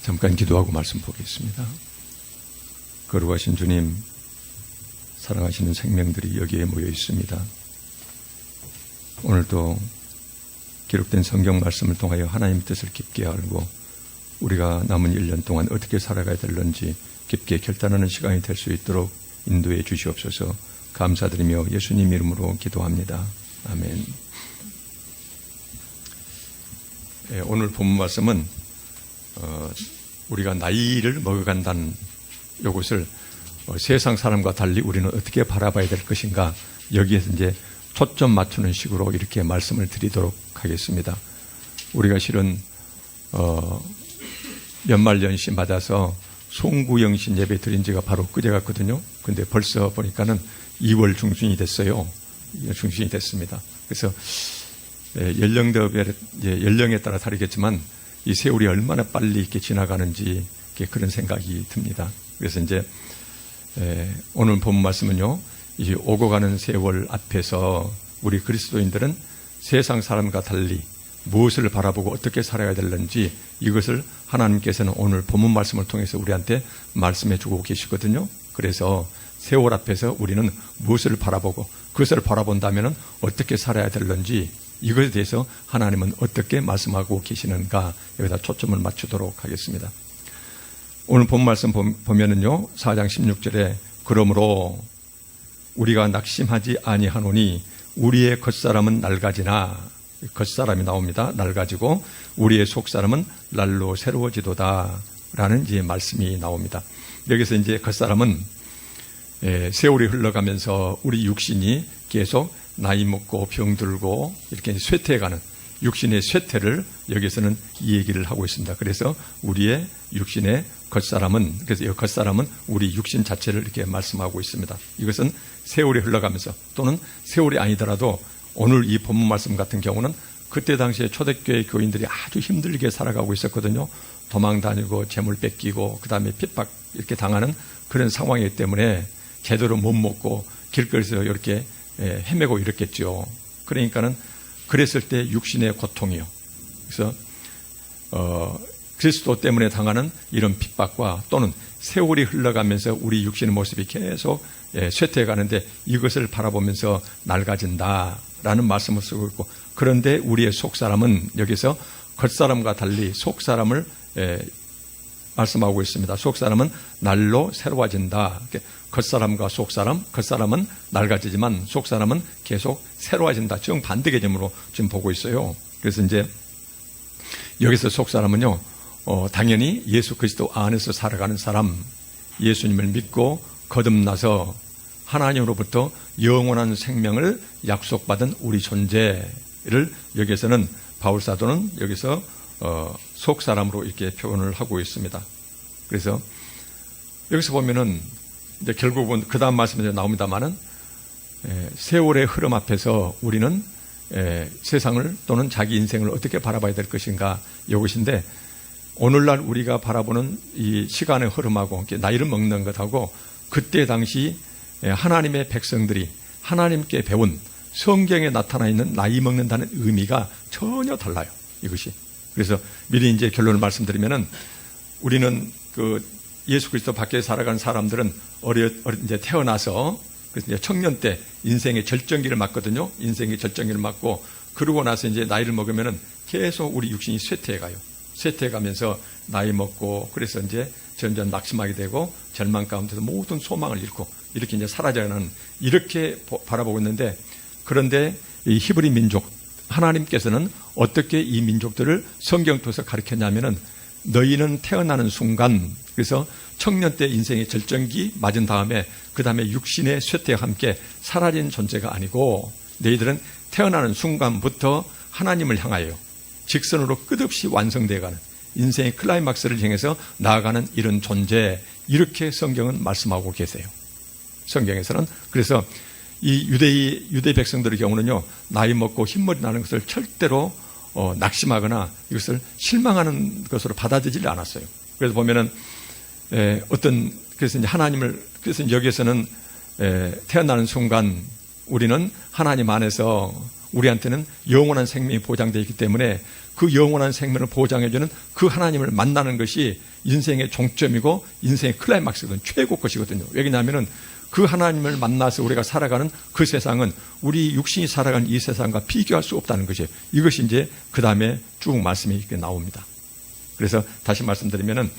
잠깐 기도하고 말씀 보겠습니다. 거룩하신 주님, 사랑하시는 생명들이 여기에 모여 있습니다. 오늘도 기록된 성경 말씀을 통하여 하나님의 뜻을 깊게 알고 우리가 남은 1년 동안 어떻게 살아가야 될는지 깊게 결단하는 시간이 될 수 있도록 인도해 주시옵소서. 감사드리며 예수님 이름으로 기도합니다. 아멘. 오늘 본문 말씀은 우리가 나이를 먹어간다는 이것을 세상 사람과 달리 우리는 어떻게 바라봐야 될 것인가, 여기에서 이제 초점 맞추는 식으로 이렇게 말씀을 드리도록 하겠습니다. 우리가 실은 연말연시 맞아서 송구영신 예배 드린 지가 바로 그제 같거든요. 근데 벌써 보니까는 2월 중순이 됐어요. 중순이 됐습니다. 그래서 연령에 따라 다르겠지만 이 세월이 얼마나 빨리 이렇게 지나가는지 그런 생각이 듭니다. 그래서 이제 오늘 본 말씀은요, 이제 오고 가는 세월 앞에서 우리 그리스도인들은 세상 사람과 달리 무엇을 바라보고 어떻게 살아야 되는지 이것을 하나님께서는 오늘 본문 말씀을 통해서 우리한테 말씀해 주고 계시거든요. 그래서 세월 앞에서 우리는 무엇을 바라보고 그것을 바라본다면 어떻게 살아야 되는지 이것에 대해서 하나님은 어떻게 말씀하고 계시는가, 여기다 초점을 맞추도록 하겠습니다. 오늘 본 말씀 보면은요, 4장 16절에 그러므로 우리가 낙심하지 아니하노니 우리의 겉사람은 낡아지나, 겉사람이 나옵니다. 낡아지고 우리의 속사람은 날로 새로워지도다 라는 이제 말씀이 나옵니다. 여기서 이제 겉사람은 세월이 흘러가면서 우리 육신이 계속 나이 먹고 병들고 이렇게 쇠퇴해가는 육신의 쇠퇴를 여기서는 이 얘기를 하고 있습니다. 그래서 우리의 육신의 겉사람은, 그래서 이 겉사람은 우리 육신 자체를 이렇게 말씀하고 있습니다. 이것은 세월이 흘러가면서 또는 세월이 아니더라도 오늘 이 본문 말씀 같은 경우는 그때 당시에 초대교회 교인들이 아주 힘들게 살아가고 있었거든요. 도망 다니고 재물 뺏기고 그 다음에 핍박 이렇게 당하는 그런 상황이기 때문에 제대로 못 먹고 길거리에서 이렇게 헤매고 이랬겠죠. 그러니까는 그랬을 때 육신의 고통이요. 그래서 그리스도 때문에 당하는 이런 핍박과 또는 세월이 흘러가면서 우리 육신의 모습이 계속 쇠퇴해 가는데 이것을 바라보면서 낡아진다라는 말씀을 쓰고 있고, 그런데 우리의 속사람은 여기서 겉사람과 달리 속사람을 말씀하고 있습니다. 속사람은 날로 새로워진다. 겉사람과 속사람, 겉사람은 낡아지지만 속사람은 계속 새로워진다. 정반대 개념으로 지금 보고 있어요. 그래서 이제 여기서 속사람은요, 당연히 예수 그리스도 안에서 살아가는 사람, 예수님을 믿고 거듭나서 하나님으로부터 영원한 생명을 약속받은 우리 존재를 여기서는 바울사도는 여기서 속사람으로 이렇게 표현을 하고 있습니다. 그래서 여기서 보면은 이제 결국은 그 다음 말씀에 나옵니다만은 세월의 흐름 앞에서 우리는 세상을 또는 자기 인생을 어떻게 바라봐야 될 것인가, 이것인데 오늘날 우리가 바라보는 이 시간의 흐름하고 나이를 먹는 것하고 그때 당시 하나님의 백성들이 하나님께 배운 성경에 나타나 있는 나이 먹는다는 의미가 전혀 달라요. 이것이. 그래서 미리 이제 결론을 말씀드리면은 우리는 그 예수 그리스도 밖에 살아가는 사람들은 이제 태어나서 그래서 이제 청년 때 인생의 절정기를 맞거든요. 인생의 절정기를 맞고 그러고 나서 이제 나이를 먹으면은 계속 우리 육신이 쇠퇴해 가요. 쇠퇴해 가면서 나이 먹고 그래서 이제 점점 낙심하게 되고 절망 가운데서 모든 소망을 잃고 이렇게 이제 사라져가는, 이렇게 바라보고 있는데, 그런데 이 히브리 민족 하나님께서는 어떻게 이 민족들을 성경 통해서 가르쳤냐면은 너희는 태어나는 순간, 그래서 청년 때 인생의 절정기 맞은 다음에 그 다음에 육신의 쇠퇴와 함께 사라진 존재가 아니고 너희들은 태어나는 순간부터 하나님을 향하여 직선으로 끝없이 완성되어가는 인생의 클라이막스를 향해서 나아가는 이런 존재, 이렇게 성경은 말씀하고 계세요. 성경에서는. 그래서 이 유대 백성들의 경우는요, 나이 먹고 흰머리 나는 것을 절대로 낙심하거나 이것을 실망하는 것으로 받아들이지 않았어요. 그래서 보면은 그래서 이제 그래서 여기에서는 태어나는 순간 우리는 하나님 안에서 우리한테는 영원한 생명이 보장되어 있기 때문에 그 영원한 생명을 보장해주는 그 하나님을 만나는 것이 인생의 종점이고 인생의 클라이막스거든요. 최고 것이거든요. 왜냐하면 그 하나님을 만나서 우리가 살아가는 그 세상은 우리 육신이 살아가는 이 세상과 비교할 수 없다는 것이에요. 이것이 이제 그 다음에 쭉 말씀이 이렇게 나옵니다. 그래서 다시 말씀드리면은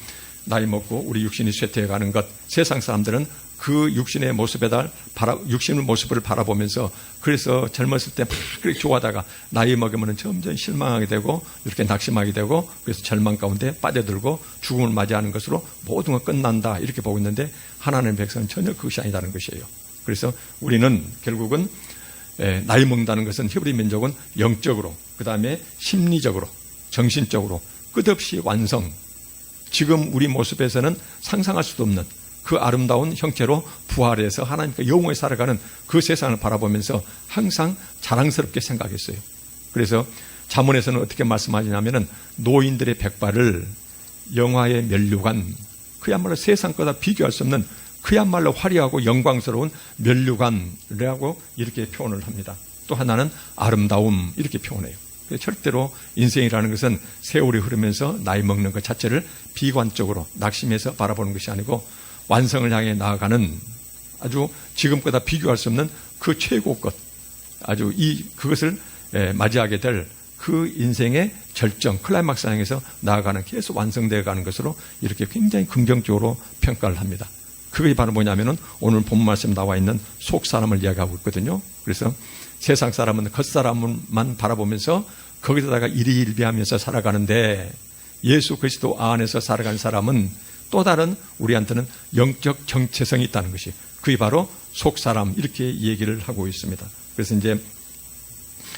나이 먹고 우리 육신이 쇠퇴해가는 것, 세상 사람들은 그 육신의 육신의 모습을 바라보면서 그래서 젊었을 때 막 그렇게 좋아하다가 나이 먹으면 점점 실망하게 되고 이렇게 낙심하게 되고 그래서 절망 가운데 빠져들고 죽음을 맞이하는 것으로 모든 건 끝난다 이렇게 보고 있는데 하나님의 백성은 전혀 그것이 아니다는 것이에요. 그래서 우리는 결국은 나이 먹는다는 것은 히브리 민족은 영적으로 그 다음에 심리적으로 정신적으로 끝없이 완성, 지금 우리 모습에서는 상상할 수도 없는 그 아름다운 형체로 부활해서 하나님과 영원히 살아가는 그 세상을 바라보면서 항상 자랑스럽게 생각했어요. 그래서 잠언에서는 어떻게 말씀하시냐면은 노인들의 백발을 영화의 면류관, 그야말로 세상 거다 비교할 수 없는 그야말로 화려하고 영광스러운 면류관이라고 이렇게 표현을 합니다. 또 하나는 아름다움 이렇게 표현해요. 절대로 인생이라는 것은 세월이 흐르면서 나이 먹는 것 자체를 비관적으로 낙심해서 바라보는 것이 아니고 완성을 향해 나아가는 아주 지금보다 비교할 수 없는 그 최고 것, 아주 그것을 맞이하게 될 그 인생의 절정, 클라이막스 향해서 나아가는 계속 완성되어 가는 것으로 이렇게 굉장히 긍정적으로 평가를 합니다. 그게 바로 뭐냐면은 오늘 본 말씀 나와 있는 속 사람을 이야기하고 있거든요. 그래서 세상 사람은 겉사람만 바라보면서 거기다가 일희일비하면서 살아가는데 예수 그리스도 안에서 살아가는 사람은 또 다른 우리한테는 영적 정체성이 있다는 것이 그게 바로 속사람 이렇게 얘기를 하고 있습니다. 그래서 이제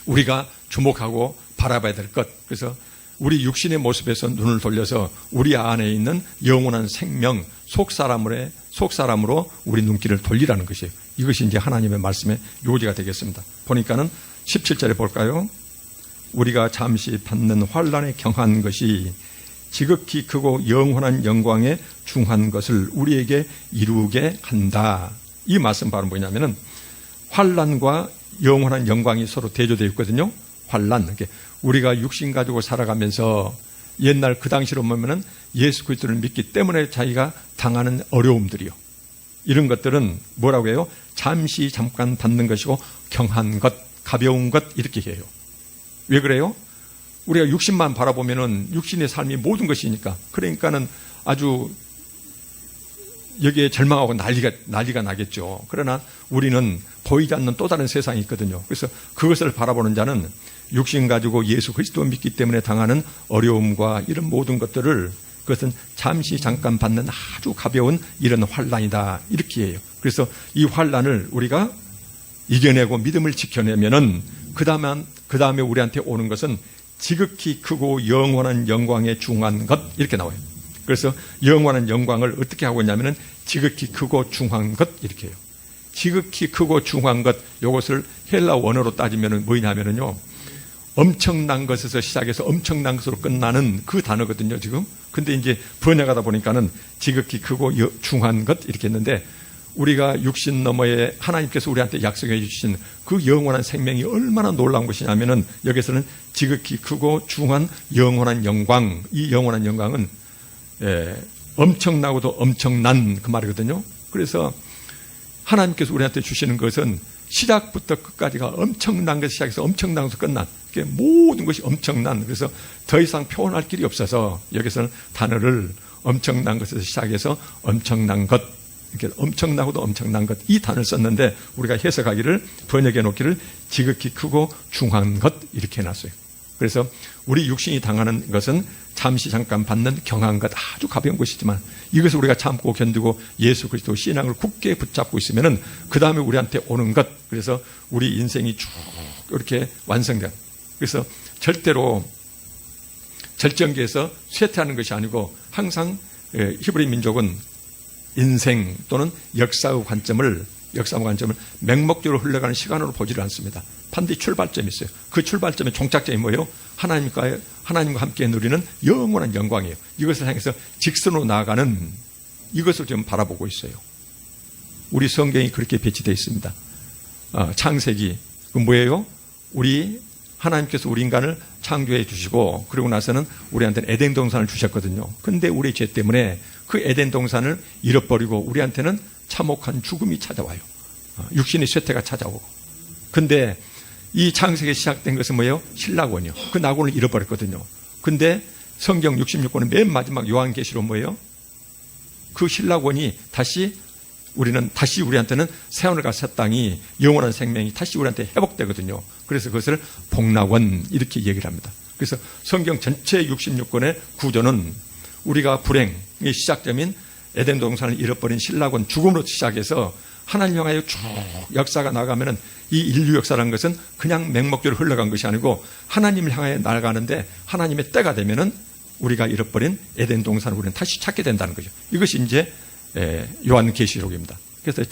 우리가 주목하고 바라봐야 될 것, 그래서 우리 육신의 모습에서 눈을 돌려서 우리 안에 있는 영원한 생명 속사람으로 우리 눈길을 돌리라는 것이에요. 이것이 이제 하나님의 말씀의 요지가 되겠습니다. 보니까는 17절에 볼까요? 우리가 잠시 받는 환난에 경한 것이 지극히 크고 영원한 영광에 중한 것을 우리에게 이루게 한다. 이 말씀 바로 뭐냐면은 환난과 영원한 영광이 서로 대조되어 있거든요. 환난, 우리가 육신 가지고 살아가면서 옛날 그 당시로 보면은 예수 그리스도를 믿기 때문에 자기가 당하는 어려움들이요. 이런 것들은 뭐라고 해요? 잠깐 받는 것이고 경한 것, 가벼운 것 이렇게 해요. 왜 그래요? 우리가 육신만 바라보면은 육신의 삶이 모든 것이니까 그러니까는 아주 여기에 절망하고 난리가 나겠죠. 그러나 우리는 보이지 않는 또 다른 세상이 있거든요. 그래서 그것을 바라보는 자는 육신 가지고 예수 그리스도 믿기 때문에 당하는 어려움과 이런 모든 것들을 그것은 잠깐 받는 아주 가벼운 이런 환난이다 이렇게 해요. 그래서 이 환난을 우리가 이겨내고 믿음을 지켜내면은 그 다음에 우리한테 오는 것은 지극히 크고 영원한 영광에 중한 것 이렇게 나와요. 그래서 영원한 영광을 어떻게 하고 있냐면은 지극히 크고 중한 것 이렇게 해요. 지극히 크고 중한 것, 이것을 헬라 원어로 따지면은 뭐냐면은요, 엄청난 것에서 시작해서 엄청난 것으로 끝나는 그 단어거든요, 지금. 근데 이제 번역하다 보니까는 지극히 크고 중한 것 이렇게 했는데 우리가 육신 너머에 하나님께서 우리한테 약속해 주신 그 영원한 생명이 얼마나 놀라운 것이냐면은 여기서는 지극히 크고 중한 영원한 영광, 이 영원한 영광은 엄청나고도 엄청난 그 말이거든요. 그래서 하나님께서 우리한테 주시는 것은 시작부터 끝까지가 엄청난 것을 시작해서 엄청난 것으로 끝난 모든 것이 엄청난, 그래서 더 이상 표현할 길이 없어서 여기서는 단어를 엄청난 것에서 시작해서 엄청난 것, 이렇게 엄청나고도 엄청난 것, 이 단어를 썼는데 우리가 해석하기를 번역해 놓기를 지극히 크고 중한 것 이렇게 해놨어요. 그래서 우리 육신이 당하는 것은 잠깐 받는 경한 것, 아주 가벼운 것이지만 이것을 우리가 참고 견디고 예수 그리스도 신앙을 굳게 붙잡고 있으면은 그 다음에 우리한테 오는 것, 그래서 우리 인생이 쭉 이렇게 완성된, 그래서 절대로 절정기에서 쇠퇴하는 것이 아니고 항상 히브리 민족은 인생 또는 역사의 관점을 맹목적으로 흘러가는 시간으로 보지를 않습니다. 반드시 출발점이 있어요. 그 출발점의 종착점이 뭐예요? 하나님과 함께 누리는 영원한 영광이에요. 이것을 향해서 직선으로 나아가는 이것을 좀 바라보고 있어요. 우리 성경이 그렇게 배치되어 있습니다. 창세기, 그 뭐예요? 우리 하나님께서 우리 인간을 창조해 주시고 그러고 나서는 우리한테는 에덴 동산을 주셨거든요. 근데 우리 죄 때문에 그 에덴 동산을 잃어버리고 우리한테는 참혹한 죽음이 찾아와요. 육신의 쇠퇴가 찾아오고. 근데 이 창세기 시작된 것은 뭐예요? 신라권이요. 그 낙원을 잃어버렸거든요. 근데 성경 66권의 맨 마지막 요한계시록 뭐예요? 그 신라권이 다시 우리한테는 새하늘과 새 땅이 영원한 생명이 다시 우리한테 회복되거든요. 그래서 그것을 복락원 이렇게 얘기를 합니다. 그래서 성경 전체 66권의 구조는 우리가 불행의 시작점인 에덴 동산을 잃어버린 신라권 죽음으로 시작해서 하나님 향하여 쭉 역사가 나가면은 이 인류 역사라는 것은 그냥 맹목적으로 흘러간 것이 아니고 하나님을 향하여 나아가는데 하나님의 때가 되면은 우리가 잃어버린 에덴 동산을 우리는 다시 찾게 된다는 거죠. 이것이 이제 요한계시록입니다. 그래서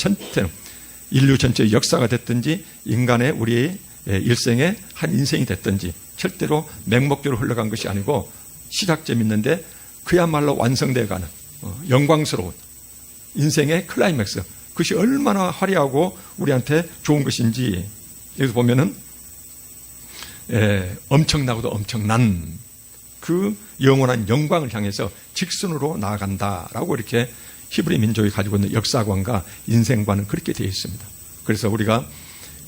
인류 전체의 역사가 됐든지 인간의 우리의 일생의 한 인생이 됐든지 절대로 맹목적으로 흘러간 것이 아니고 시작점 있는데 그야말로 완성되어 가는 영광스러운 인생의 클라이맥스, 그것이 얼마나 화려하고 우리한테 좋은 것인지 여기서 보면은 엄청나고도 엄청난 그 영원한 영광을 향해서 직선으로 나아간다라고 이렇게 히브리 민족이 가지고 있는 역사관과 인생관은 그렇게 되어 있습니다. 그래서 우리가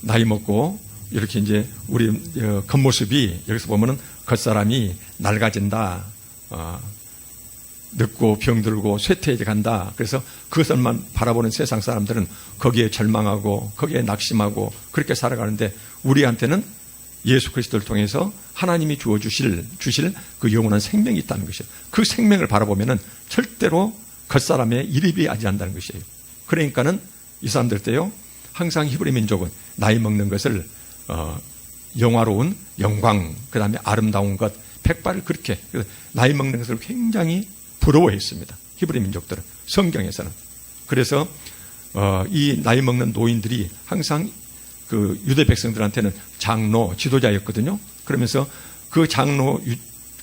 나이 먹고 이렇게 이제 우리 겉모습이 여기서 보면은 겉사람이 낡아진다, 늙고 병들고 쇠퇴해 간다. 그래서 그것만 바라보는 세상 사람들은 거기에 절망하고 거기에 낙심하고 그렇게 살아가는데 우리한테는 예수 그리스도를 통해서 하나님이 주실 그 영원한 생명이 있다는 것이에요. 그 생명을 바라보면은 절대로 겉사람의 이립이 아니한다는 것이에요. 그러니까는 이 사람들 때요, 항상 히브리 민족은 나이 먹는 것을 영화로운 영광, 그 다음에 아름다운 것, 백발을 그렇게 나이 먹는 것을 굉장히 부러워했습니다. 히브리 민족들은 성경에서는. 그래서 이 나이 먹는 노인들이 항상 그 유대 백성들한테는 장로, 지도자였거든요. 그러면서 그 장로,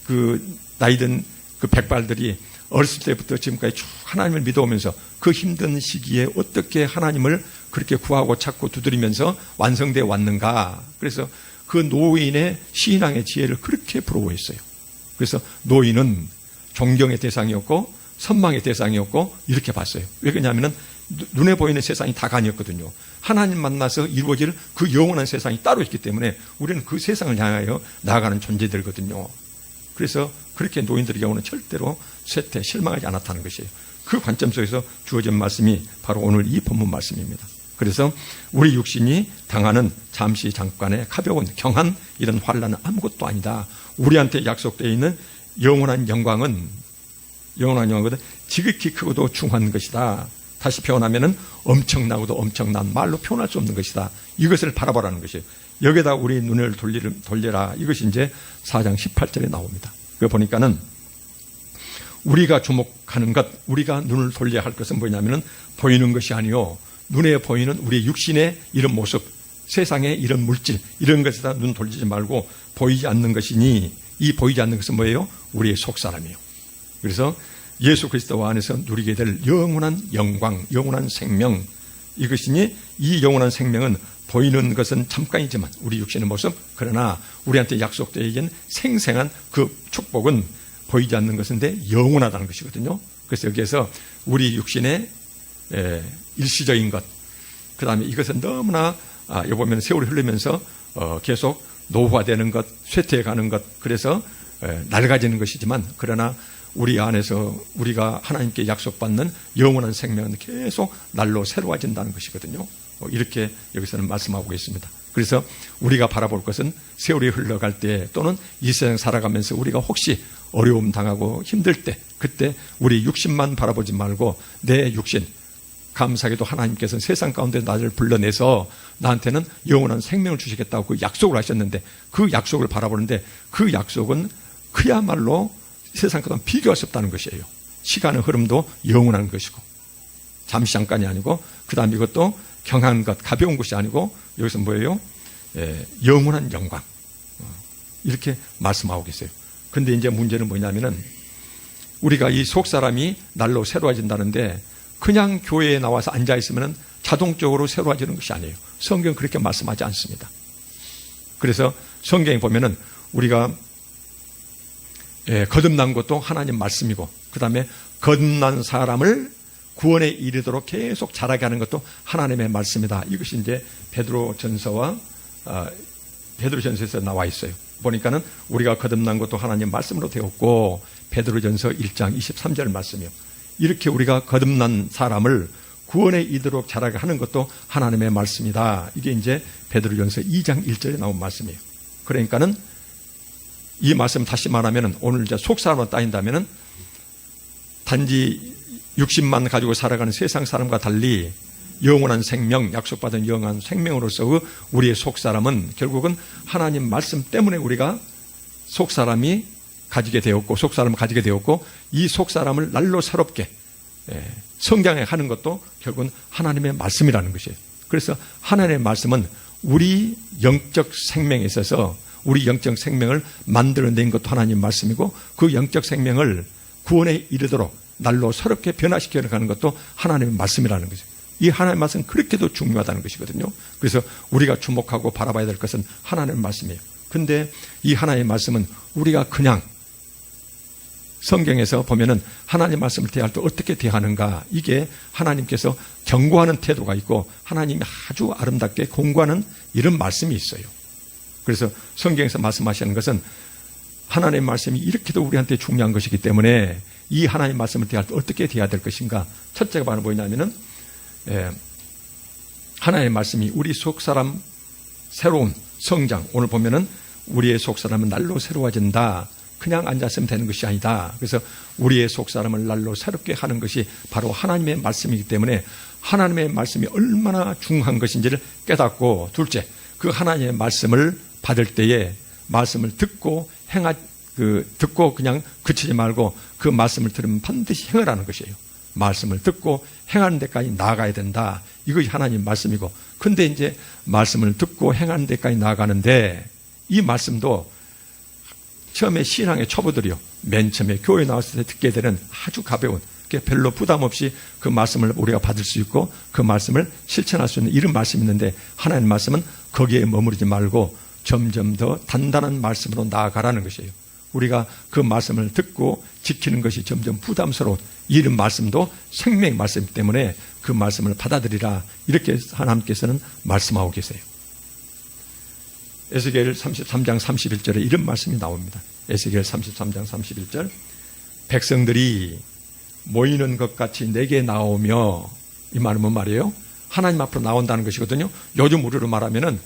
그 나이든 그 백발들이 어렸을 때부터 지금까지 쭉 하나님을 믿어오면서 그 힘든 시기에 어떻게 하나님을 그렇게 구하고 찾고 두드리면서 완성되어 왔는가. 그래서 그 노인의 신앙의 지혜를 그렇게 부러워했어요. 그래서 노인은 존경의 대상이었고 선망의 대상이었고 이렇게 봤어요. 왜 그러냐면 눈에 보이는 세상이 다가 아니었거든요. 하나님 만나서 이루어질 그 영원한 세상이 따로 있기 때문에 우리는 그 세상을 향하여 나아가는 존재들거든요. 그래서 그렇게 노인들의 경우는 절대로 쇠퇴, 실망하지 않았다는 것이에요. 그 관점 속에서 주어진 말씀이 바로 오늘 이 본문 말씀입니다. 그래서 우리 육신이 당하는 잠시 잠깐의 가벼운 경한 이런 환난은 아무것도 아니다. 우리한테 약속되어 있는 영원한 영광은 지극히 크고도 중한 것이다. 다시 표현하면은 엄청나고도 엄청난 말로 표현할 수 없는 것이다. 이것을 바라보라는 것이에요. 여기에다 우리 눈을 돌려라. 이것이 이제 4장 18절에 나옵니다. 그거 보니까는 우리가 주목하는 것, 우리가 눈을 돌려야 할 것은 뭐냐면은 보이는 것이 아니요, 눈에 보이는 우리 육신의 이런 모습, 세상의 이런 물질, 이런 것에다 눈 돌리지 말고 보이지 않는 것이니, 이 보이지 않는 것은 뭐예요? 우리의 속사람이에요. 그래서 예수 그리스도 안에서 누리게 될 영원한 영광, 영원한 생명, 이것이니 이 영원한 생명은 보이는 것은 잠깐이지만 우리 육신의 모습, 그러나 우리한테 약속되어 있는 생생한 그 축복은 보이지 않는 것인데 영원하다는 것이거든요. 그래서 여기에서 우리 육신의 일시적인 것, 그 다음에 이것은 너무나 여기 보면 세월이 흐르면서 계속 노후화되는 것, 쇠퇴해가는 것, 그래서 낡아지는 것이지만 그러나 우리 안에서 우리가 하나님께 약속받는 영원한 생명은 계속 날로 새로워진다는 것이거든요. 이렇게 여기서는 말씀하고 있습니다. 그래서 우리가 바라볼 것은 세월이 흘러갈 때 또는 이 세상 살아가면서 우리가 혹시 어려움 당하고 힘들 때 그때 우리 육신만 바라보지 말고 내 육신, 감사하게도 하나님께서는 세상 가운데 나를 불러내서 나한테는 영원한 생명을 주시겠다고 그 약속을 하셨는데 그 약속을 바라보는데 그 약속은 그야말로 세상과는 비교할 수 없다는 것이에요. 시간의 흐름도 영원한 것이고 잠시 잠깐이 아니고 그 다음 이것도 경한 것, 가벼운 것이 아니고 여기서 뭐예요? 영원한 영광, 이렇게 말씀하고 계세요. 근데 이제 문제는 뭐냐면은 우리가 이 속사람이 날로 새로워진다는데 그냥 교회에 나와서 앉아있으면 자동적으로 새로워지는 것이 아니에요. 성경 그렇게 말씀하지 않습니다. 그래서 성경에 보면은 우리가 거듭난 것도 하나님 말씀이고, 그 다음에 거듭난 사람을 구원에 이르도록 계속 자라게 하는 것도 하나님의 말씀이다. 이것이 이제 베드로전서에서 나와 있어요. 보니까는 우리가 거듭난 것도 하나님 말씀으로 되었고, 베드로전서 1장 23절 말씀이요. 이렇게 우리가 거듭난 사람을 구원에 이르도록 자라게 하는 것도 하나님의 말씀이다. 이게 이제 베드로전서 2장 1절에 나온 말씀이에요. 그러니까는 이 말씀 다시 말하면은 오늘 이제 속사람으로 따진다면은 단지 60만 가지고 살아가는 세상 사람과 달리 영원한 생명, 약속받은 영원한 생명으로서 우리의 속사람은 결국은 하나님 말씀 때문에 우리가 속사람이 가지게 되었고, 속사람을 가지게 되었고, 이 속사람을 날로 새롭게 성장하는 것도 결국은 하나님의 말씀이라는 것이에요. 그래서 하나님의 말씀은 우리 영적 생명에 있어서 우리 영적 생명을 만들어낸 것도 하나님 말씀이고, 그 영적 생명을 구원에 이르도록 날로 새롭게 변화시켜 가는 것도 하나님의 말씀이라는 거죠. 이 하나님의 말씀은 그렇게도 중요하다는 것이거든요. 그래서 우리가 주목하고 바라봐야 될 것은 하나님의 말씀이에요. 근데 이 하나님의 말씀은 우리가 그냥 성경에서 보면은 하나님 말씀을 대할 때 어떻게 대하는가, 이게 하나님께서 경고하는 태도가 있고 하나님이 아주 아름답게 공고하는 이런 말씀이 있어요. 그래서 성경에서 말씀하시는 것은 하나님의 말씀이 이렇게도 우리한테 중요한 것이기 때문에 이 하나님의 말씀을 대할 때 어떻게 대해야 될 것인가. 첫째가 바로 뭐냐면은 하나님의 말씀이 우리 속사람 새로운 성장, 오늘 보면은 우리의 속사람은 날로 새로워진다. 그냥 앉았으면 되는 것이 아니다. 그래서 우리의 속사람을 날로 새롭게 하는 것이 바로 하나님의 말씀이기 때문에 하나님의 말씀이 얼마나 중요한 것인지를 깨닫고, 둘째, 그 하나님의 말씀을 받을 때에 말씀을 듣고 듣고 그냥 그치지 말고 그 말씀을 들으면 반드시 행하라는 것이에요. 말씀을 듣고 행하는 데까지 나아가야 된다. 이것이 하나님 말씀이고, 근데 이제 말씀을 듣고 행하는 데까지 나아가는데 이 말씀도 처음에 신앙의 초보들이요, 맨 처음에 교회 나왔을 때 듣게 되는 아주 가벼운, 별로 부담 없이 그 말씀을 우리가 받을 수 있고 그 말씀을 실천할 수 있는 이런 말씀이 있는데, 하나님 말씀은 거기에 머무르지 말고 점점 더 단단한 말씀으로 나아가라는 것이에요. 우리가 그 말씀을 듣고 지키는 것이 점점 부담스러운 이런 말씀도 생명의 말씀이기 때문에 그 말씀을 받아들이라, 이렇게 하나님께서는 말씀하고 계세요. 에스겔 33장 31절에 이런 말씀이 나옵니다. 에스겔 33장 31절, 백성들이 모이는 것 같이 내게 나오며, 이 말은 뭔 말이에요? 하나님 앞으로 나온다는 것이거든요. 요즘 우리로 말하면은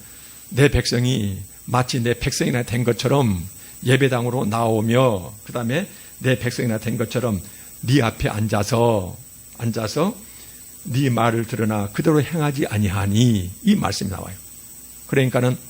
내 백성이 마치 내 백성이나 된 것처럼 예배당으로 나오며, 그 다음에 내 백성이나 된 것처럼 네 앞에 앉아서 네 말을 들으나 그대로 행하지 아니하니, 이 말씀이 나와요. 그러니까는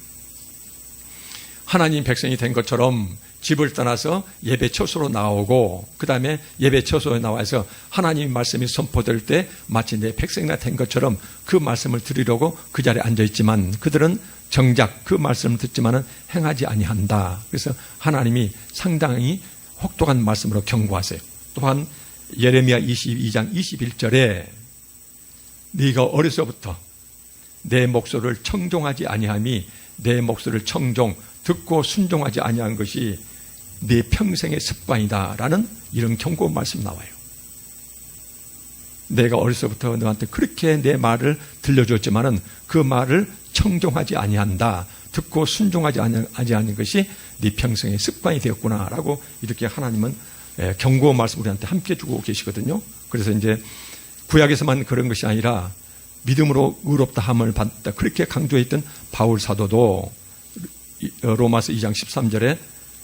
하나님 백성이 된 것처럼 집을 떠나서 예배 처소로 나오고, 그 다음에 예배 처소에 나와서 하나님의 말씀이 선포될 때 마치 내 백성이나 된 것처럼 그 말씀을 들으려고 그 자리에 앉아있지만 그들은 정작 그 말씀을 듣지만은 행하지 아니한다. 그래서 하나님이 상당히 혹독한 말씀으로 경고하세요. 또한 예레미야 22장 21절에 네가 어려서부터 내 목소리를 청종하지 아니함이 내 목소리를 듣고 순종하지 아니한 것이 네 평생의 습관이다라는 이런 경고 말씀 나와요. 내가 어려서부터 너한테 그렇게 내 말을 들려줬지만은 그 말을 청종하지 아니한다, 듣고 순종하지 아니하는 것이 네 평생의 습관이 되었구나라고 이렇게 하나님은 경고 말씀 우리한테 함께 주고 계시거든요. 그래서 이제 구약에서만 그런 것이 아니라 믿음으로 의롭다 함을 받다, 그렇게 강조했던 바울 사도도 로마서 2장 13절에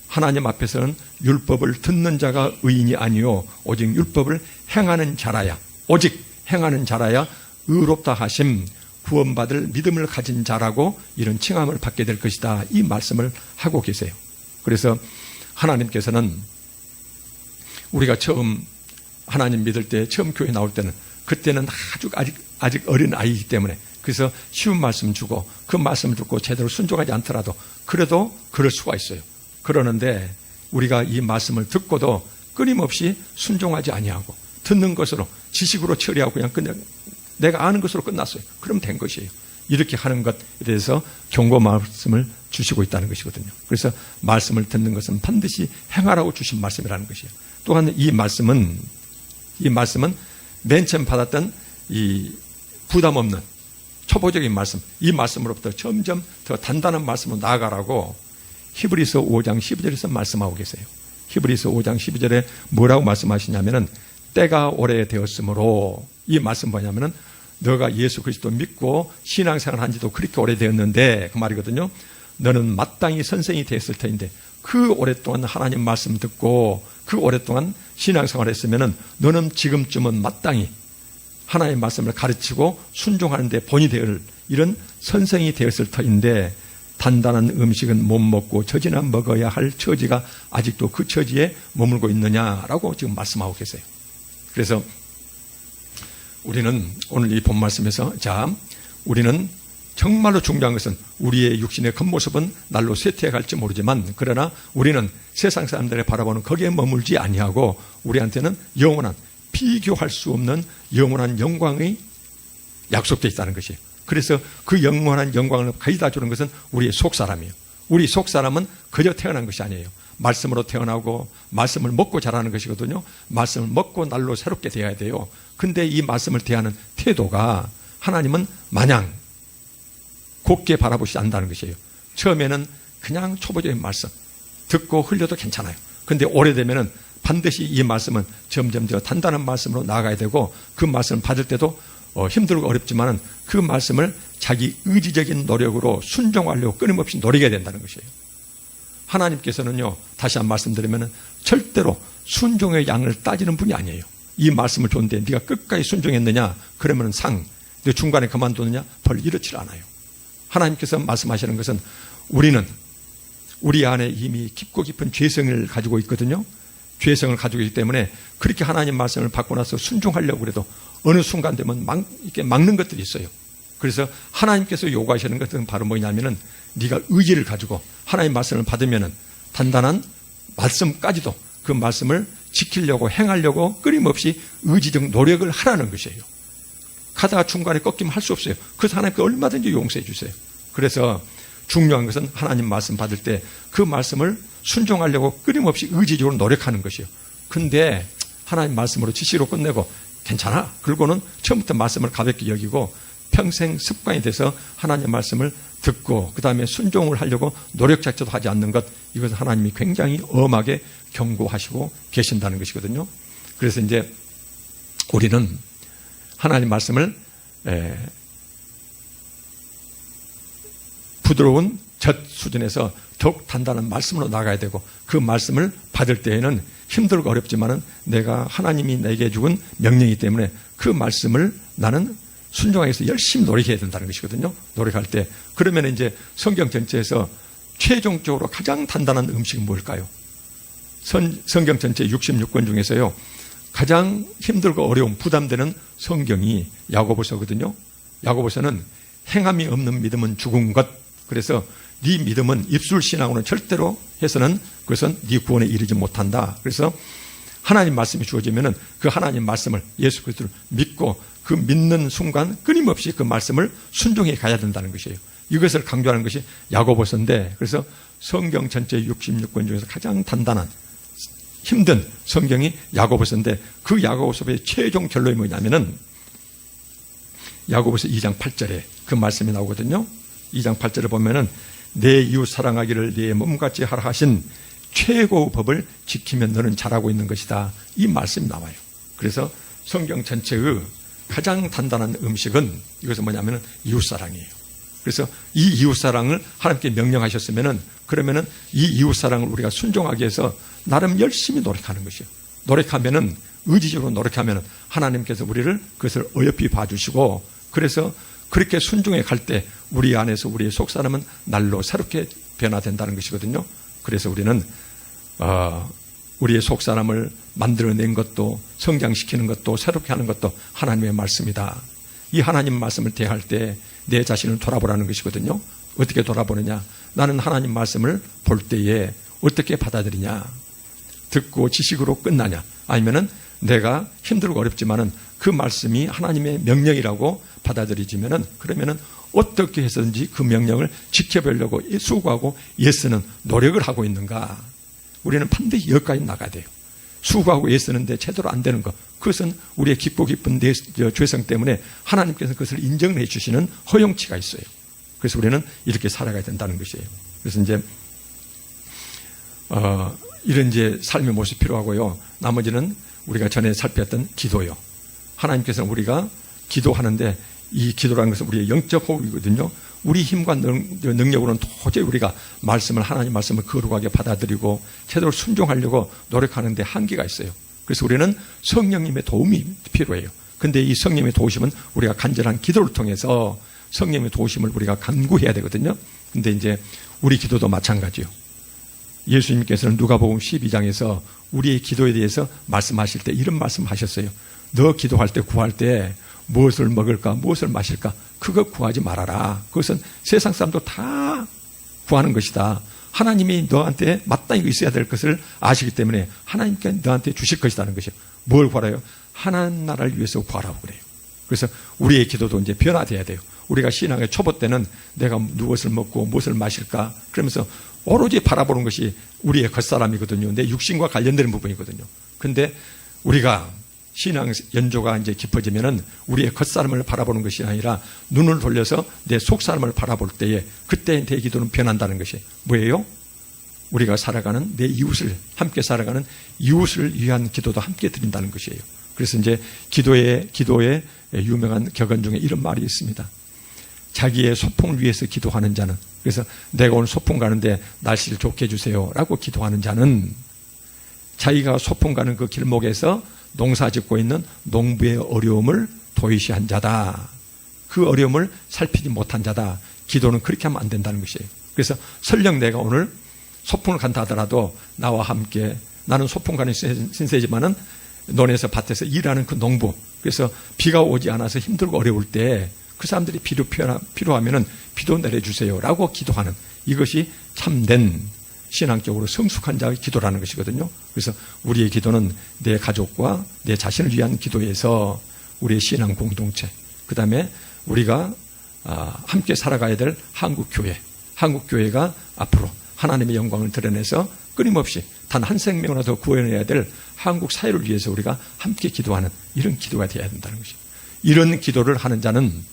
하나님 앞에서는 율법을 듣는 자가 의인이 아니요 오직 율법을 행하는 자라야, 오직 행하는 자라야 의롭다 하심, 구원받을 믿음을 가진 자라고 이런 칭함을 받게 될 것이다, 이 말씀을 하고 계세요. 그래서 하나님께서는 우리가 처음 하나님 믿을 때, 처음 교회 나올 때는 그때는 아직 어린 아이이기 때문에 그래서 쉬운 말씀 주고 그 말씀을 듣고 제대로 순종하지 않더라도 그래도 그럴 수가 있어요. 그러는데 우리가 이 말씀을 듣고도 끊임없이 순종하지 아니하고 듣는 것으로 지식으로 처리하고 그냥 내가 아는 것으로 끝났어요. 그럼 된 것이에요. 이렇게 하는 것에 대해서 경고 말씀을 주시고 있다는 것이거든요. 그래서 말씀을 듣는 것은 반드시 행하라고 주신 말씀이라는 것이에요. 또한 이 말씀은 맨 처음 받았던 이 부담 없는 초보적인 말씀, 이 말씀으로부터 점점 더 단단한 말씀으로 나아가라고 히브리서 5장 12절에서 말씀하고 계세요. 히브리서 5장 12절에 뭐라고 말씀하시냐면은 때가 오래되었으므로, 이 말씀 뭐냐면은 너가 예수 그리스도 믿고 신앙생활 한 지도 그렇게 오래되었는데 그 말이거든요. 너는 마땅히 선생이 됐을 터인데 그 오랫동안 하나님 말씀 듣고 그 오랫동안 신앙생활 했으면은 너는 지금쯤은 마땅히 하나님의 말씀을 가르치고 순종하는 데 본이 되을 이런 선생이 되었을 터인데 단단한 음식은 못 먹고 젖이나 먹어야 할 처지가 아직도 그 처지에 머물고 있느냐라고 지금 말씀하고 계세요. 그래서 우리는 오늘 이 본 말씀에서 우리는 정말로 중요한 것은 우리의 육신의 겉모습은 날로 쇠퇴해 갈지 모르지만 그러나 우리는 세상 사람들의 바라보는 거기에 머물지 아니하고 우리한테는 영원한 비교할 수 없는 영원한 영광이 약속되어 있다는 것이에요. 그래서 그 영원한 영광을 가져다 주는 것은 우리의 속사람이에요. 우리 속사람은 그저 태어난 것이 아니에요. 말씀으로 태어나고 말씀을 먹고 자라는 것이거든요. 말씀을 먹고 날로 새롭게 되어야 돼요. 근데 이 말씀을 대하는 태도가 하나님은 마냥 곱게 바라보시지 않는다는 것이에요. 처음에는 그냥 초보적인 말씀 듣고 흘려도 괜찮아요. 근데 오래되면은 반드시 이 말씀은 점점 더 단단한 말씀으로 나아가야 되고 그 말씀을 받을 때도 힘들고 어렵지만은 그 말씀을 자기 의지적인 노력으로 순종하려고 끊임없이 노력해야 된다는 것이에요. 하나님께서는요, 다시 한 말씀드리면은 절대로 순종의 양을 따지는 분이 아니에요. 이 말씀을 줬는데 네가 끝까지 순종했느냐? 그러면 상, 너 중간에 그만두느냐? 벌 이렇지 않아요. 하나님께서 말씀하시는 것은 우리는 우리 안에 이미 깊고 깊은 죄성을 가지고 있거든요. 죄성을 가지고 있기 때문에 그렇게 하나님 말씀을 받고 나서 순종하려고 해도 어느 순간 되면 이렇게 막는 것들이 있어요. 그래서 하나님께서 요구하시는 것은 바로 뭐냐면은 네가 의지를 가지고 하나님 말씀을 받으면은 단단한 말씀까지도 그 말씀을 지키려고 행하려고 끊임없이 의지적 노력을 하라는 것이에요. 가다가 중간에 꺾이면 할 수 없어요. 그래서 하나님께 얼마든지 용서해 주세요. 그래서 중요한 것은 하나님 말씀 받을 때 그 말씀을 순종하려고 끊임없이 의지적으로 노력하는 것이에요. 근데 하나님 말씀으로 지시로 끝내고 괜찮아. 그리고는 처음부터 말씀을 가볍게 여기고 평생 습관이 돼서 하나님 말씀을 듣고 그 다음에 순종을 하려고 노력 자체도 하지 않는 것, 이것은 하나님이 굉장히 엄하게 경고하시고 계신다는 것이거든요. 그래서 이제 우리는 하나님 말씀을 부드러운 젖 수준에서 더욱 단단한 말씀으로 나가야 되고 그 말씀을 받을 때에는 힘들고 어렵지만은 내가 하나님이 내게 주은 명령이기 때문에 그 말씀을 나는 순종하기 위해서 열심히 노력해야 된다는 것이거든요. 노력할 때. 그러면 이제 성경 전체에서 최종적으로 가장 단단한 음식은 뭘까요? 성경 전체 66권 중에서요. 가장 힘들고 어려운 부담되는 성경이 야고보서거든요. 야고보서는 행함이 없는 믿음은 죽은 것. 그래서 네 믿음은 입술신앙으로는 절대로 해서는 그것은 네 구원에 이르지 못한다. 그래서 하나님 말씀이 주어지면은 그 하나님 말씀을 예수 그리스도를 믿고 그 믿는 순간 끊임없이 그 말씀을 순종해 가야 된다는 것이에요. 이것을 강조하는 것이 야고보서인데 그래서 성경 전체 66권 중에서 가장 단단한 힘든 성경이 야고보서인데 그 야고보서의 최종 결론이 뭐냐면은 야고보서 2장 8절에 그 말씀이 나오거든요. 2장 8절을 보면은 내 이웃 사랑하기를 내 몸같이 하라 하신 최고의 법을 지키면 너는 잘하고 있는 것이다. 이 말씀이 나와요. 그래서 성경 전체의 가장 단단한 음식은 이것은 뭐냐면은 이웃사랑이에요. 그래서 이 이웃사랑을 하나님께 명령하셨으면은 그러면은 이 이웃사랑을 우리가 순종하기 위해서 나름 열심히 노력하는 것이에요. 노력하면은 의지적으로 노력하면은 하나님께서 우리를 그것을 어여삐 봐주시고 그래서 그렇게 순종해 갈 때 우리 안에서 우리의 속사람은 날로 새롭게 변화된다는 것이거든요. 그래서 우리는 우리의 속사람을 만들어낸 것도 성장시키는 것도 새롭게 하는 것도 하나님의 말씀이다. 이 하나님 말씀을 대할 때 내 자신을 돌아보라는 것이거든요. 어떻게 돌아보느냐? 나는 하나님 말씀을 볼 때에 어떻게 받아들이냐? 듣고 지식으로 끝나냐? 아니면은 내가 힘들고 어렵지만은 그 말씀이 하나님의 명령이라고 받아들이지면은 그러면은 어떻게 해서든지 그 명령을 지켜보려고 수고하고 애쓰는 노력을 하고 있는가? 우리는 반드시 여기까지 나가야 돼요. 수고하고 애쓰는데 제대로 안 되는 것, 그것은 우리의 깊고 깊은 죄성 때문에 하나님께서 그것을 인정을 해주시는 허용치가 있어요. 그래서 우리는 이렇게 살아가야 된다는 것이에요. 그래서 이제 이런 이제 삶의 모습이 필요하고요. 나머지는 우리가 전에 살폈던 기도요. 하나님께서는 우리가 기도하는데 이 기도라는 것은 우리의 영적 호흡이거든요. 우리 힘과 능력으로는 도저히 우리가 하나님 말씀을 거룩하게 받아들이고 제대로 순종하려고 노력하는데 한계가 있어요. 그래서 우리는 성령님의 도움이 필요해요. 근데 이 성령님의 도우심은 우리가 간절한 기도를 통해서 성령님의 도우심을 우리가 간구해야 되거든요. 근데 이제 우리 기도도 마찬가지요. 예수님께서는 누가복음 12장에서 우리의 기도에 대해서 말씀하실 때 이런 말씀하셨어요. 너 기도할 때 구할 때 무엇을 먹을까 무엇을 마실까 그거 구하지 말아라. 그것은 세상 사람도 다 구하는 것이다. 하나님이 너한테 마땅히 있어야 될 것을 아시기 때문에 하나님께 너한테 주실 것이라는 것이요. 뭘 구하라요? 하나님 나라를 위해서 구하라고 그래요. 그래서 우리의 기도도 이제 변화돼야 돼요. 우리가 신앙의 초보 때는 내가 무엇을 먹고 무엇을 마실까 그러면서 오로지 바라보는 것이 우리의 겉사람이거든요. 내 육신과 관련되는 부분이거든요. 근데 우리가 신앙 연조가 이제 깊어지면은 우리의 겉사람을 바라보는 것이 아니라 눈을 돌려서 내 속사람을 바라볼 때에 그때 내 기도는 변한다는 것이 뭐예요? 우리가 살아가는 내 이웃을 함께 살아가는 이웃을 위한 기도도 함께 드린다는 것이에요. 그래서 이제 기도의 유명한 격언 중에 이런 말이 있습니다. 자기의 소풍을 위해서 기도하는 자는, 그래서 내가 오늘 소풍 가는데 날씨를 좋게 해주세요 라고 기도하는 자는 자기가 소풍 가는 그 길목에서 농사 짓고 있는 농부의 어려움을 도외시한 자다. 그 어려움을 살피지 못한 자다. 기도는 그렇게 하면 안 된다는 것이에요. 그래서 설령 내가 오늘 소풍을 간다 하더라도 나와 함께, 나는 소풍 가는 신세지만은 논에서 밭에서 일하는 그 농부, 그래서 비가 오지 않아서 힘들고 어려울 때 그 사람들이 필요하면은 비도 내려주세요 라고 기도하는, 이것이 참된 신앙적으로 성숙한 자의 기도라는 것이거든요. 그래서 우리의 기도는 내 가족과 내 자신을 위한 기도에서 우리의 신앙 공동체, 그 다음에 우리가 함께 살아가야 될 한국교회가 앞으로 하나님의 영광을 드러내서 끊임없이 단 한 생명이라도 더 구해내야 될 한국 사회를 위해서 우리가 함께 기도하는 이런 기도가 되어야 된다는 것이죠. 이런 기도를 하는 자는,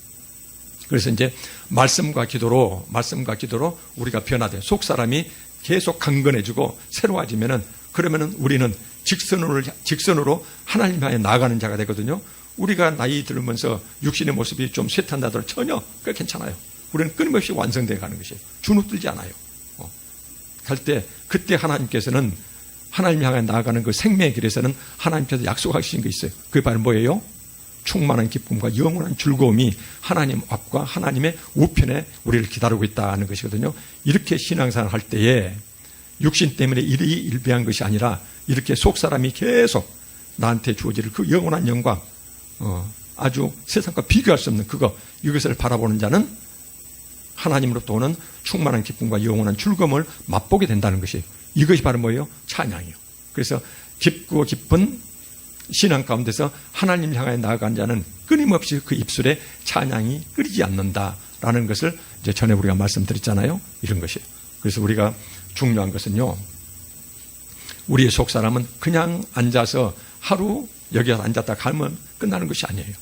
그래서 이제 말씀과 기도로 우리가 변화돼요. 속사람이 계속 강건해지고 새로워지면은, 그러면은 우리는 직선으로 하나님 향해 나아가는 자가 되거든요. 우리가 나이 들면서 육신의 모습이 좀 쇠탄다 하더라도 전혀 그게 괜찮아요. 우리는 끊임없이 완성되어 가는 것이에요. 주눅들지 않아요. 그때 하나님께서는 하나님 향해 나아가는 그 생명의 길에서는 하나님께서 약속하신 게 있어요. 그게 바로 뭐예요? 충만한 기쁨과 영원한 즐거움이 하나님 앞과 하나님의 우편에 우리를 기다리고 있다는 것이거든요. 이렇게 신앙생활을 할 때에 육신 때문에 일비한 것이 아니라 이렇게 속사람이 계속 나한테 주어질 그 영원한 영광, 아주 세상과 비교할 수 없는 이것을 바라보는 자는 하나님으로부터 오는 충만한 기쁨과 영원한 즐거움을 맛보게 된다는 것이에요. 이것이 바로 뭐예요? 찬양이에요. 그래서 깊고 깊은 신앙 가운데서 하나님 향하여 나아간 자는 끊임없이 그 입술에 찬양이 끊이지 않는다라는 것을 이제 전에 우리가 말씀드렸잖아요. 이런 것이에요. 그래서 우리가 중요한 것은요, 우리의 속사람은 그냥 앉아서 하루 여기 앉았다 가면 끝나는 것이 아니에요.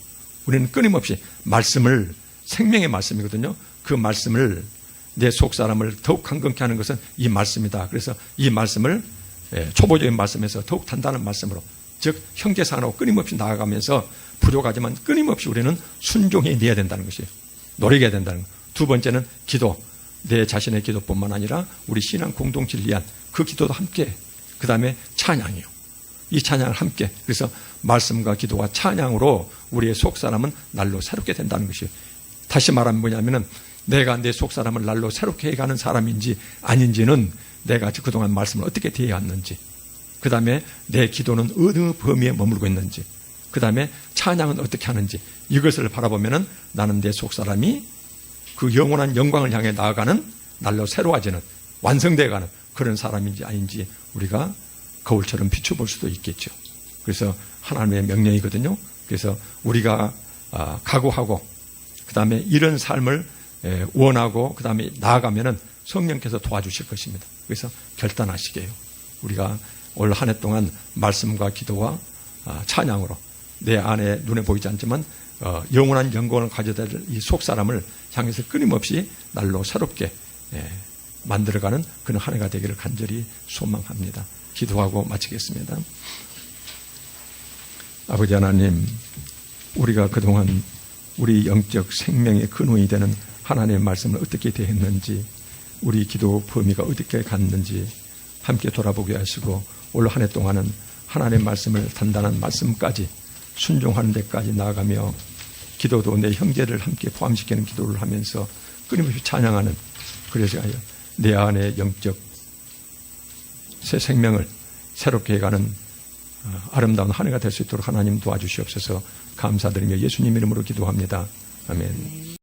우리는 끊임없이 말씀을, 생명의 말씀이거든요. 그 말씀을, 내 속사람을 더욱 강건케 하는 것은 이 말씀이다. 그래서 이 말씀을 초보적인 말씀에서 더욱 단단한 말씀으로, 즉 형제상하고 끊임없이 나아가면서 부족하지만 끊임없이 우리는 순종해내야 된다는 것이에요. 노력해야 된다는 것. 두 번째는 기도, 내 자신의 기도뿐만 아니라 우리 신앙 공동체를 위한 그 기도도 함께, 그 다음에 찬양이요. 이 찬양을 함께, 그래서 말씀과 기도와 찬양으로 우리의 속사람은 날로 새롭게 된다는 것이에요. 다시 말하면 뭐냐면은 내가 내 속사람을 날로 새롭게 해가는 사람인지 아닌지는 내가 그동안 말씀을 어떻게 대해야 하는지, 그 다음에 내 기도는 어느 범위에 머물고 있는지, 그 다음에 찬양은 어떻게 하는지, 이것을 바라보면은 나는 내 속사람이 그 영원한 영광을 향해 나아가는, 날로 새로워지는, 완성되어가는 그런 사람인지 아닌지 우리가 거울처럼 비춰볼 수도 있겠죠. 그래서 하나님의 명령이거든요. 그래서 우리가 각오하고 그 다음에 이런 삶을 원하고 그 다음에 나아가면은 성령께서 도와주실 것입니다. 그래서 결단하시게요. 우리가 올 한 해 동안 말씀과 기도와 찬양으로 내 안에 눈에 보이지 않지만 영원한 영광을 가져다 줄 이 속사람을 향해서 끊임없이 날로 새롭게 만들어가는 그런 한 해가 되기를 간절히 소망합니다. 기도하고 마치겠습니다. 아버지 하나님, 우리가 그동안 우리 영적 생명의 근원이 되는 하나님의 말씀을 어떻게 대했는지, 우리 기도 범위가 어떻게 갔는지 함께 돌아보게 하시고 올 한 해 동안은 하나님의 말씀을 단단한 말씀까지 순종하는 데까지 나아가며 기도도 내 형제를 함께 포함시키는 기도를 하면서 끊임없이 찬양하는, 그래서 내 안에 영적 새 생명을 새롭게 해가는 아름다운 한 해가 될 수 있도록 하나님 도와주시옵소서. 감사드리며 예수님 이름으로 기도합니다. 아멘.